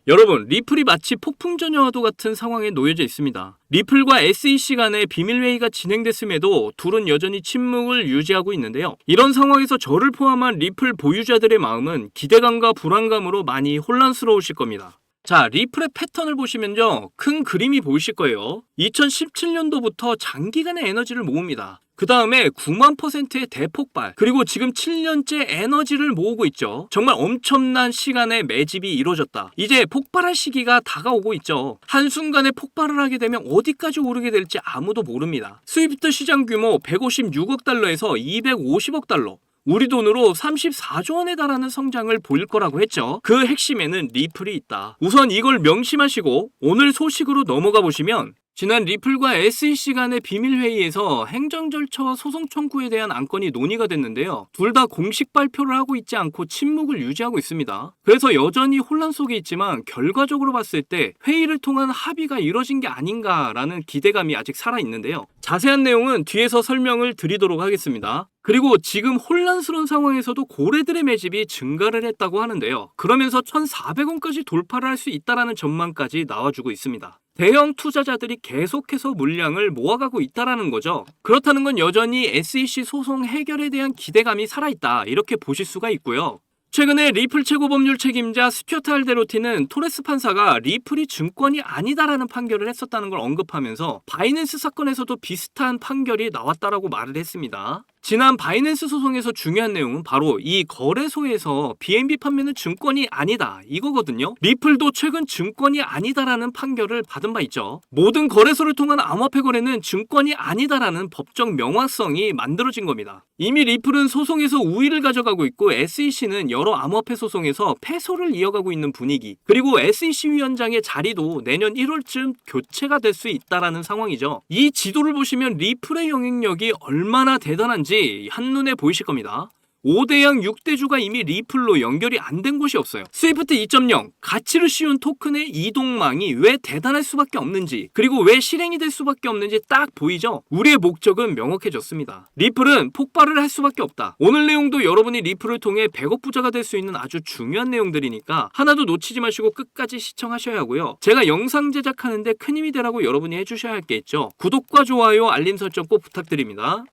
여러분, 리플이 마치 폭풍전야와도 같은 상황에 놓여져 있습니다. 리플과 SEC 간의 비밀회의가 진행됐음에도 둘은 여전히 침묵을 유지하고 있는데요. 이런 상황에서 저를 포함한 리플 보유자들의 마음은 기대감과 불안감으로 많이 혼란스러우실 겁니다. 자, 리플의 패턴을 보시면요, 큰 그림이 보이실 거예요. 2017년도부터 장기간의 에너지를 모읍니다. 그 다음에 9만%의 대폭발, 그리고 지금 7년째 에너지를 모으고 있죠. 정말 엄청난 시간의 매집이 이루어졌다. 이제 폭발할 시기가 다가오고 있죠. 한순간에 폭발을 하게 되면 어디까지 오르게 될지 아무도 모릅니다. 스위프트 시장 규모 156억 달러에서 250억 달러, 우리 돈으로 34조 원에 달하는 성장을 보일 거라고 했죠. 그 핵심에는 리플이 있다. 우선 이걸 명심하시고 오늘 소식으로 넘어가 보시면, 지난 리플과 SEC 간의 비밀회의에서 행정 절차와 소송 청구에 대한 안건이 논의가 됐는데요. 둘 다 공식 발표를 하고 있지 않고 침묵을 유지하고 있습니다. 그래서 여전히 혼란 속에 있지만 결과적으로 봤을 때 회의를 통한 합의가 이뤄진 게 아닌가라는 기대감이 아직 살아있는데요. 자세한 내용은 뒤에서 설명을 드리도록 하겠습니다. 그리고 지금 혼란스러운 상황에서도 고래들의 매집이 증가를 했다고 하는데요. 그러면서 1,400원까지 돌파를 할 수 있다라는 전망까지 나와주고 있습니다. 대형 투자자들이 계속해서 물량을 모아가고 있다라는 거죠. 그렇다는 건 여전히 SEC 소송 해결에 대한 기대감이 살아있다, 이렇게 보실 수가 있고요. 최근에 리플 최고 법률 책임자 스튜어트 알데로티는 토레스 판사가 리플이 증권이 아니다라는 판결을 했었다는 걸 언급하면서 바이낸스 사건에서도 비슷한 판결이 나왔다라고 말을 했습니다. 지난 바이낸스 소송에서 중요한 내용은 바로 이 거래소에서 BNB 판매는 증권이 아니다, 이거거든요. 리플도 최근 증권이 아니다라는 판결을 받은 바 있죠. 모든 거래소를 통한 암호화폐 거래는 증권이 아니다라는 법적 명확성이 만들어진 겁니다. 이미 리플은 소송에서 우위를 가져가고 있고 SEC는 여러 암호화폐 소송에서 패소를 이어가고 있는 분위기, 그리고 SEC 위원장의 자리도 내년 1월쯤 교체가 될 수 있다라는 상황이죠. 이 지도를 보시면 리플의 영향력이 얼마나 대단한지 한눈에 보이실 겁니다. 5대양 6대주가 이미 리플로 연결이 안 된 곳이 없어요. 스위프트 2.0, 가치를 씌운 토큰의 이동망이 왜 대단할 수밖에 없는지, 그리고 왜 실행이 될 수밖에 없는지 딱 보이죠? 우리의 목적은 명확해졌습니다. 리플은 폭발을 할 수밖에 없다. 오늘 내용도 여러분이 리플을 통해 100억 부자가 될 수 있는 아주 중요한 내용들이니까 하나도 놓치지 마시고 끝까지 시청하셔야 하고요. 제가 영상 제작하는데 큰 힘이 되라고 여러분이 해주셔야 할 게 있죠. 구독과 좋아요, 알림 설정 꼭 부탁드립니다.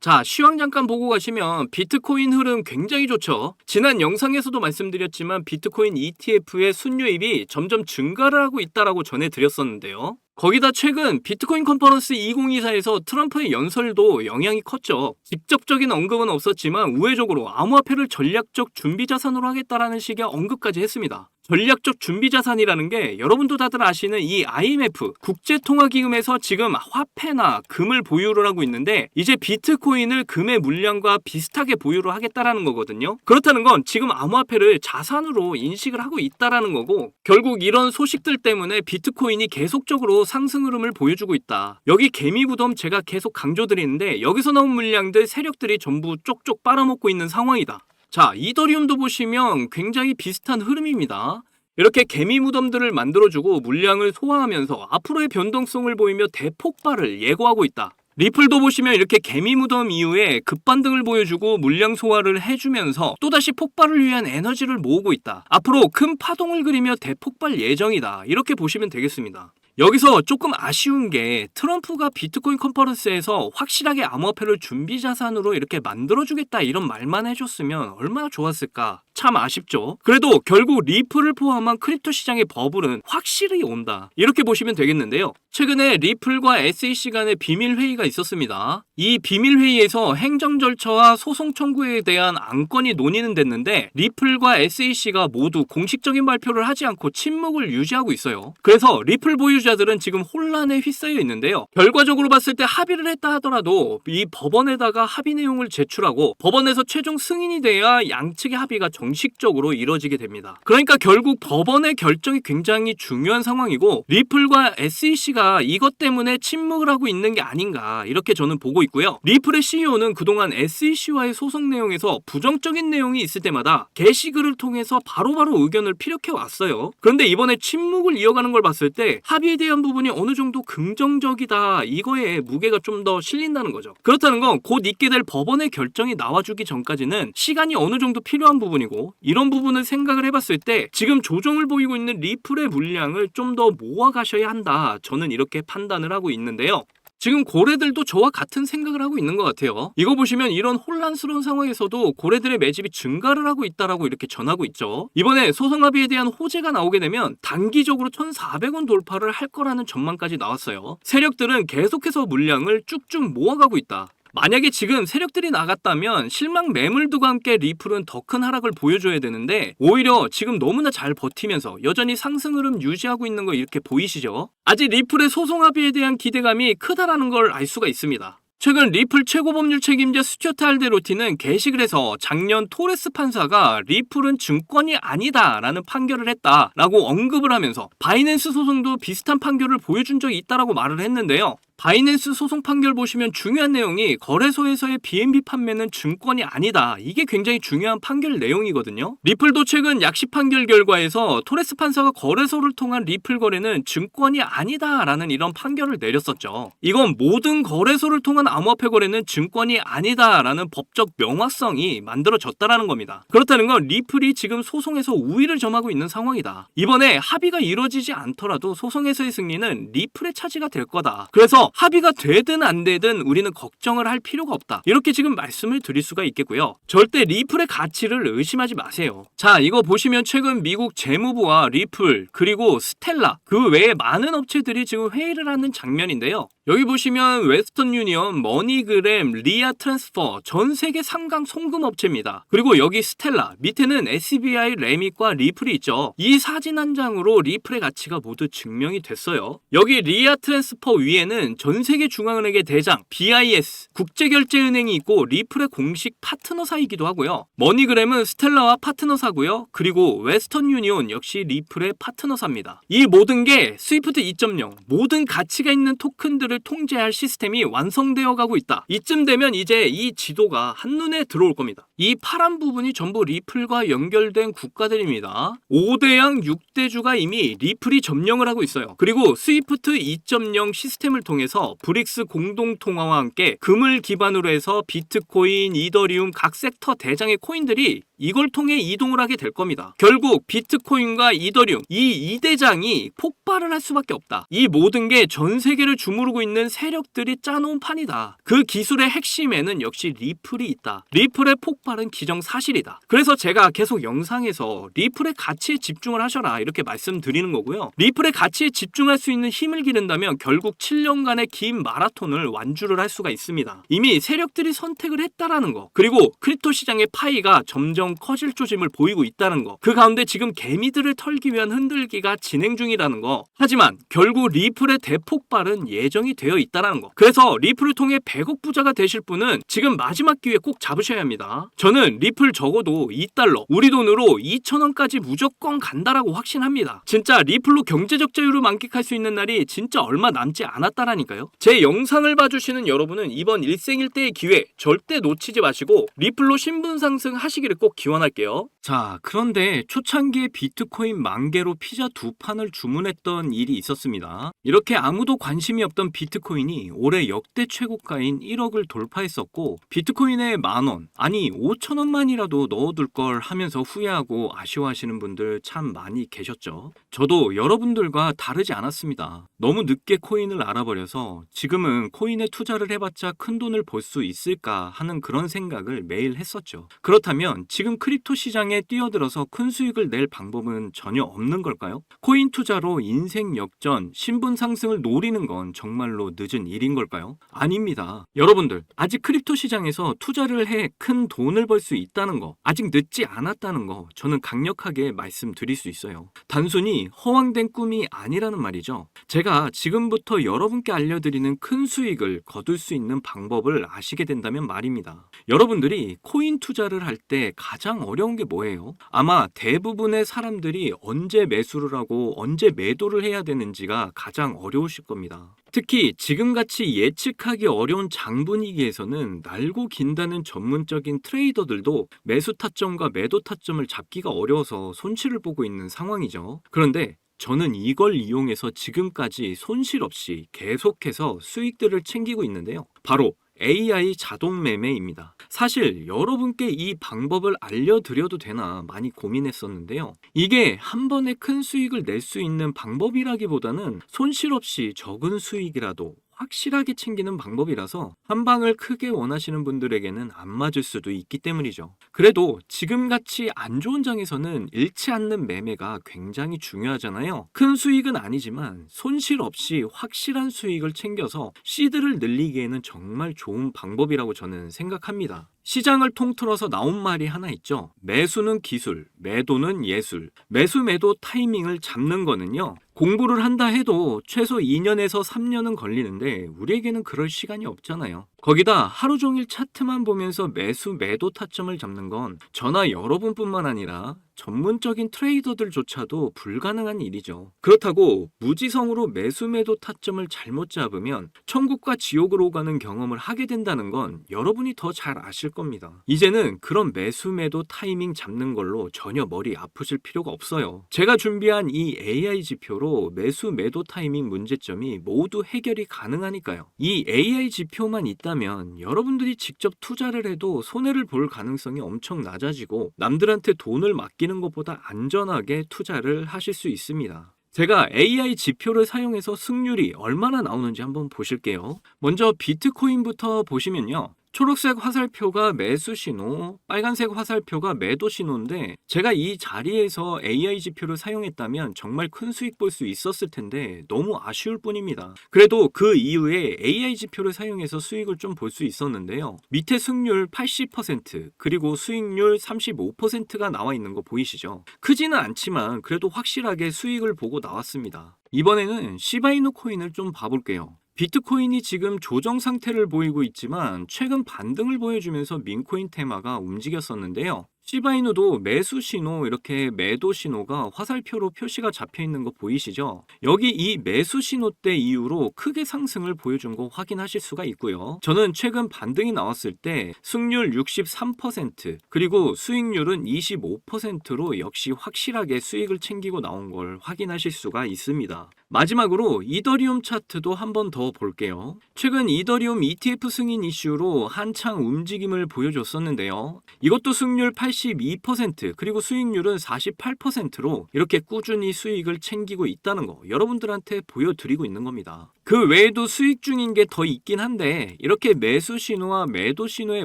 자, 시황 잠깐 보고 가시면 비트코인 흐름 굉장히 좋죠. 지난 영상에서도 말씀드렸지만 비트코인 ETF의 순유입이 점점 증가를 하고 있다라고 전해드렸었는데요. 거기다 최근 비트코인 컨퍼런스 2024에서 트럼프의 연설도 영향이 컸죠. 직접적인 언급은 없었지만 우회적으로 암호화폐를 전략적 준비자산으로 하겠다라는 식의 언급까지 했습니다. 전략적 준비자산이라는 게 여러분도 다들 아시는 이 IMF 국제통화기금에서 지금 화폐나 금을 보유를 하고 있는데, 이제 비트코인을 금의 물량과 비슷하게 보유를 하겠다라는 거거든요. 그렇다는 건 지금 암호화폐를 자산으로 인식을 하고 있다라는 거고, 결국 이런 소식들 때문에 비트코인이 계속적으로 상승 흐름을 보여주고 있다. 여기 개미부덤 제가 계속 강조드리는데 여기서 나온 물량들, 세력들이 전부 쪽쪽 빨아먹고 있는 상황이다. 자, 이더리움도 보시면 굉장히 비슷한 흐름입니다. 이렇게 개미 무덤들을 만들어주고 물량을 소화하면서 앞으로의 변동성을 보이며 대폭발을 예고하고 있다. 리플도 보시면 이렇게 개미 무덤 이후에 급반등을 보여주고 물량 소화를 해주면서 또다시 폭발을 위한 에너지를 모으고 있다. 앞으로 큰 파동을 그리며 대폭발 예정이다, 이렇게 보시면 되겠습니다. 여기서 조금 아쉬운 게 트럼프가 비트코인 컨퍼런스에서 확실하게 암호화폐를 준비자산으로 이렇게 만들어주겠다 이런 말만 해줬으면 얼마나 좋았을까. 참 아쉽죠. 그래도 결국 리플을 포함한 크립토 시장의 버블은 확실히 온다, 이렇게 보시면 되겠는데요. 최근에 리플과 SEC 간의 비밀회의가 있었습니다. 이 비밀회의에서 행정 절차와 소송 청구에 대한 안건이 논의는 됐는데 리플과 SEC가 모두 공식적인 발표를 하지 않고 침묵을 유지하고 있어요. 그래서 리플 보유자들은 지금 혼란에 휩싸여 있는데요. 결과적으로 봤을 때 합의를 했다 하더라도 이 법원에다가 합의 내용을 제출하고 법원에서 최종 승인이 돼야 양측의 합의가 정식적으로 이뤄지게 됩니다. 그러니까 결국 법원의 결정이 굉장히 중요한 상황이고 리플과 SEC가 이것 때문에 침묵을 하고 있는 게 아닌가 이렇게 저는 보고 있고요. 리플의 CEO는 그동안 SEC와의 소송 내용에서 부정적인 내용이 있을 때마다 게시글을 통해서 바로바로 의견을 피력해 왔어요. 그런데 이번에 침묵을 이어가는 걸 봤을 때 합의에 대한 부분이 어느 정도 긍정적이다, 이거에 무게가 좀 더 실린다는 거죠. 그렇다는 건 곧 있게 될 법원의 결정이 나와주기 전까지는 시간이 어느 정도 필요한 부분이고, 이런 부분을 생각을 해봤을 때 지금 조정을 보이고 있는 리플의 물량을 좀 더 모아가셔야 한다, 저는 이렇게 판단을 하고 있는데요. 지금 고래들도 저와 같은 생각을 하고 있는 것 같아요. 이거 보시면 이런 혼란스러운 상황에서도 고래들의 매집이 증가를 하고 있다라고 이렇게 전하고 있죠. 이번에 소송 합의에 대한 호재가 나오게 되면 단기적으로 1,400원 돌파를 할 거라는 전망까지 나왔어요. 세력들은 계속해서 물량을 쭉쭉 모아가고 있다. 만약에 지금 세력들이 나갔다면 실망 매물들과 함께 리플은 더 큰 하락을 보여줘야 되는데, 오히려 지금 너무나 잘 버티면서 여전히 상승 흐름 유지하고 있는 거 이렇게 보이시죠? 아직 리플의 소송 합의에 대한 기대감이 크다라는 걸 알 수가 있습니다. 최근 리플 최고법률 책임자 스튜어트 알데로티는 게시글 해서 작년 토레스 판사가 리플은 증권이 아니다라는 판결을 했다라고 언급을 하면서 바이낸스 소송도 비슷한 판결을 보여준 적이 있다라고 말을 했는데요. 바이낸스 소송 판결 보시면 중요한 내용이 거래소에서의 BNB 판매는 증권이 아니다, 이게 굉장히 중요한 판결 내용이거든요. 리플도 최근 약식 판결 결과에서 토레스 판사가 거래소를 통한 리플 거래는 증권이 아니다라는 이런 판결을 내렸었죠. 이건 모든 거래소를 통한 암호화폐 거래는 증권이 아니다라는 법적 명확성이 만들어졌다라는 겁니다. 그렇다는 건 리플이 지금 소송에서 우위를 점하고 있는 상황이다. 이번에 합의가 이루어지지 않더라도 소송에서의 승리는 리플의 차지가 될 거다. 그래서 합의가 되든 안 되든 우리는 걱정을 할 필요가 없다, 이렇게 지금 말씀을 드릴 수가 있겠고요. 절대 리플의 가치를 의심하지 마세요. 자, 이거 보시면 최근 미국 재무부와 리플 그리고 스텔라 그 외에 많은 업체들이 지금 회의를 하는 장면인데요. 여기 보시면 웨스턴 유니언, 머니그램, 리아 트랜스퍼, 전 세계 3강 송금 업체입니다. 그리고 여기 스텔라, 밑에는 SBI, 레밋과 리플이 있죠. 이 사진 한 장으로 리플의 가치가 모두 증명이 됐어요. 여기 리아 트랜스퍼 위에는 전 세계 중앙은행의 대장 BIS, 국제결제은행이 있고 리플의 공식 파트너사이기도 하고요. 머니그램은 스텔라와 파트너사고요. 그리고 웨스턴 유니온 역시 리플의 파트너사입니다. 이 모든 게 스위프트 2.0, 모든 가치가 있는 토큰들을 통제할 시스템이 완성되어 가고 있다. 이쯤 되면 이제 이 지도가 한눈에 들어올 겁니다. 이 파란 부분이 전부 리플과 연결된 국가들입니다. 5대양 6대주가 이미 리플이 점령을 하고 있어요. 그리고 스위프트 2.0 시스템을 통해서 브릭스 공동통화와 함께 금을 기반으로 해서 비트코인, 이더리움 각 섹터 대장의 코인들이 이걸 통해 이동을 하게 될 겁니다. 결국 비트코인과 이더리움 이 2대장이 폭발을 할 수밖에 없다. 이 모든 게 전 세계를 주무르고 있는 세력들이 짜놓은 판이다. 그 기술의 핵심에는 역시 리플이 있다. 리플의 폭발은 기정사실이다. 그래서 제가 계속 영상에서 리플의 가치에 집중을 하셔라, 이렇게 말씀드리는 거고요. 리플의 가치에 집중할 수 있는 힘을 기른다면 결국 7년간의 긴 마라톤을 완주를 할 수가 있습니다. 이미 세력들이 선택을 했다라는 거, 그리고 크립토 시장의 파이가 점점 커질 조짐을 보이고 있다는 거, 그 가운데 지금 개미들을 털기 위한 흔들기가 진행 중이라는 거. 하지만 결국 리플의 대폭발은 예정이 되어 있다는 거. 그래서 리플을 통해 100억 부자가 되실 분은 지금 마지막 기회 꼭 잡으셔야 합니다. 저는 리플 적어도 2달러, 우리 돈으로 2,000원까지 무조건 간다라고 확신합니다. 진짜 리플로 경제적 자유를 만끽할 수 있는 날이 진짜 얼마 남지 않았다라니까요. 제 영상을 봐주시는 여러분은 이번 일생일대의 기회 절대 놓치지 마시고 리플로 신분 상승 하시기를 꼭 기원할게요. 자, 그런데 초창기에 비트코인 10,000개로 피자 2판을 주문했던 일이 있었습니다. 이렇게 아무도 관심이 없던 비트코인이 올해 역대 최고가인 1억을 돌파했었고, 비트코인에 10,000원, 아니 5,000원만이라도 넣어둘 걸 하면서 후회하고 아쉬워하시는 분들 참 많이 계셨죠. 저도 여러분들과 다르지 않았습니다. 너무 늦게 코인을 알아버려서 지금은 코인에 투자를 해봤자 큰 돈을 벌 수 있을까 하는 그런 생각을 매일 했었죠. 그렇다면 지금 크립토 시장에 뛰어들어서 큰 수익을 낼 방법은 전혀 없는 걸까요? 코인 투자로 인생 역전, 신분 상승을 노리는 건 정말로 늦은 일인 걸까요? 아닙니다. 여러분들, 아직 크립토 시장에서 투자를 해 큰 돈을 벌 수 있다는 거, 아직 늦지 않았다는 거 저는 강력하게 말씀드릴 수 있어요. 단순히 허황된 꿈이 아니라는 말이죠. 제가 지금부터 여러분께 알려드리는 큰 수익을 거둘 수 있는 방법을 아시게 된다면 말입니다. 여러분들이 코인 투자를 할 때 가장 가장 어려운 게 뭐예요? 아마 대부분의 사람들이 언제 매수를 하고 언제 매도를 해야 되는지가 가장 어려우실 겁니다. 특히 지금같이 예측하기 어려운 장분위기에서는 날고 긴다는 전문적인 트레이더들도 매수 타점과 매도 타점을 잡기가 어려워서 손실을 보고 있는 상황이죠. 그런데 저는 이걸 이용해서 지금까지 손실 없이 계속해서 수익들을 챙기고 있는데요. 바로 AI 자동 매매입니다. 사실 여러분께 이 방법을 알려드려도 되나 많이 고민했었는데요. 이게 한 번에 큰 수익을 낼 수 있는 방법이라기보다는 손실 없이 적은 수익이라도 확실하게 챙기는 방법이라서 한 방을 크게 원하시는 분들에게는 안 맞을 수도 있기 때문이죠. 그래도 지금같이 안 좋은 장에서는 잃지 않는 매매가 굉장히 중요하잖아요. 큰 수익은 아니지만 손실 없이 확실한 수익을 챙겨서 시드를 늘리기에는 정말 좋은 방법이라고 저는 생각합니다. 시장을 통틀어서 나온 말이 하나 있죠. 매수는 기술, 매도는 예술. 매수 매도 타이밍을 잡는 거는요. 공부를 한다 해도 최소 2년에서 3년은 걸리는데 우리에게는 그럴 시간이 없잖아요. 거기다 하루 종일 차트만 보면서 매수 매도 타점을 잡는 건 저나 여러분뿐만 아니라 전문적인 트레이더들조차도 불가능한 일이죠. 그렇다고 무지성으로 매수 매도 타점을 잘못 잡으면 천국과 지옥으로 가는 경험을 하게 된다는 건 여러분이 더 잘 아실 겁니다. 이제는 그런 매수 매도 타이밍 잡는 걸로 전혀 머리 아프실 필요가 없어요. 제가 준비한 이 AI 지표로 매수 매도 타이밍 문제점이 모두 해결이 가능하니까요. 이 AI 지표만 있다면 여러분들이 직접 투자를 해도 손해를 볼 가능성이 엄청 낮아지고 남들한테 돈을 맡기는 것보다 안전하게 투자를 하실 수 있습니다. 제가 AI 지표를 사용해서 승률이 얼마나 나오는지 한번 보실게요. 먼저 비트코인부터 보시면요. 초록색 화살표가 매수 신호, 빨간색 화살표가 매도 신호인데 제가 이 자리에서 AI 지표를 사용했다면 정말 큰 수익 볼 수 있었을 텐데 너무 아쉬울 뿐입니다. 그래도 그 이후에 AI 지표를 사용해서 수익을 좀 볼 수 있었는데요. 밑에 승률 80% 그리고 수익률 35%가 나와 있는 거 보이시죠? 크지는 않지만 그래도 확실하게 수익을 보고 나왔습니다. 이번에는 시바이누 코인을 좀 봐볼게요. 비트코인이 지금 조정 상태를 보이고 있지만 최근 반등을 보여주면서 민코인 테마가 움직였었는데요. 시바이누도 매수 신호, 이렇게 매도 신호가 화살표로 표시가 잡혀 있는 거 보이시죠? 여기 이 매수 신호 때 이후로 크게 상승을 보여준 거 확인하실 수가 있고요. 저는 최근 반등이 나왔을 때 승률 63% 그리고 수익률은 25%로 역시 확실하게 수익을 챙기고 나온 걸 확인하실 수가 있습니다. 마지막으로 이더리움 차트도 한 번 더 볼게요. 최근 이더리움 ETF 승인 이슈로 한창 움직임을 보여줬었는데요. 이것도 승률 82% 그리고 수익률은 48%로 이렇게 꾸준히 수익을 챙기고 있다는 거 여러분들한테 보여드리고 있는 겁니다. 그 외에도 수익 중인 게 더 있긴 한데 이렇게 매수 신호와 매도 신호에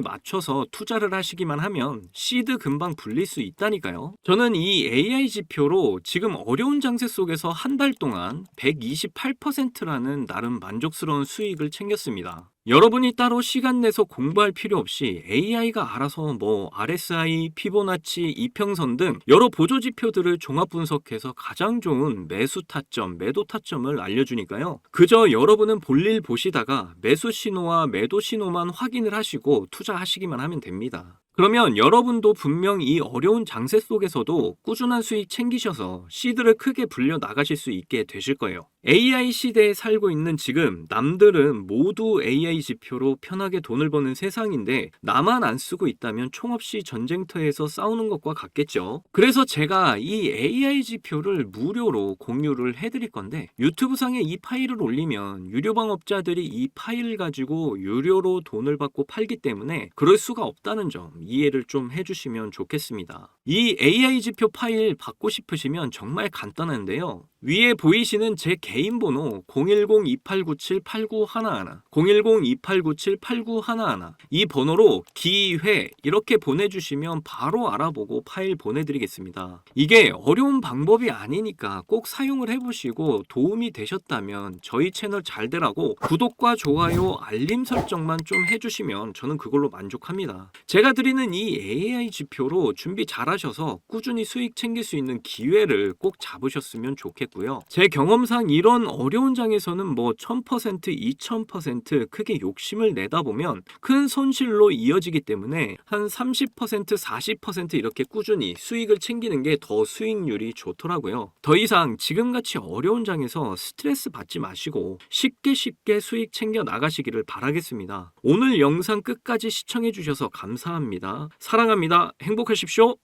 맞춰서 투자를 하시기만 하면 시드 금방 불릴 수 있다니까요. 저는 이 AI 지표로 지금 어려운 장세 속에서 한 달 동안 128%라는 나름 만족스러운 수익을 챙겼습니다. 여러분이 따로 시간 내서 공부할 필요 없이 AI가 알아서 뭐 RSI, 피보나치, 이평선 등 여러 보조 지표들을 종합 분석해서 가장 좋은 매수 타점, 매도 타점을 알려주니까요. 그저 여러분은 볼일 보시다가 매수 신호와 매도 신호만 확인을 하시고 투자하시기만 하면 됩니다. 그러면 여러분도 분명 이 어려운 장세 속에서도 꾸준한 수익 챙기셔서 시드를 크게 불려 나가실 수 있게 되실 거예요. AI 시대에 살고 있는 지금 남들은 모두 AI 지표로 편하게 돈을 버는 세상인데 나만 안 쓰고 있다면 총없이 전쟁터에서 싸우는 것과 같겠죠. 그래서 제가 이 AI 지표를 무료로 공유를 해드릴 건데 유튜브상에 이 파일을 올리면 유료방업자들이 이 파일을 가지고 유료로 돈을 받고 팔기 때문에 그럴 수가 없다는 점 이해를 좀 해주시면 좋겠습니다. 이 AI 지표 파일 받고 싶으시면 정말 간단한데요. 위에 보이시는 제 개인 번호 010-2897-8911 010-2897-8911 이 번호로 기회 이렇게 보내주시면 바로 알아보고 파일 보내드리겠습니다. 이게 어려운 방법이 아니니까 꼭 사용을 해보시고 도움이 되셨다면 저희 채널 잘 되라고 구독과 좋아요 알림 설정만 좀 해주시면 저는 그걸로 만족합니다. 제가 드리는 이 AI 지표로 준비 잘 하셔서 꾸준히 수익 챙길 수 있는 기회를 꼭 잡으셨으면 좋겠고요. 같고요. 제 경험상 이런 어려운 장에서는 뭐 1000%, 2000% 크게 욕심을 내다 보면 큰 손실로 이어지기 때문에 한 30%, 40% 이렇게 꾸준히 수익을 챙기는 게 더 수익률이 좋더라고요. 더 이상 지금같이 어려운 장에서 스트레스 받지 마시고 쉽게 수익 챙겨 나가시기를 바라겠습니다. 오늘 영상 끝까지 시청해 주셔서 감사합니다. 사랑합니다. 행복하십시오.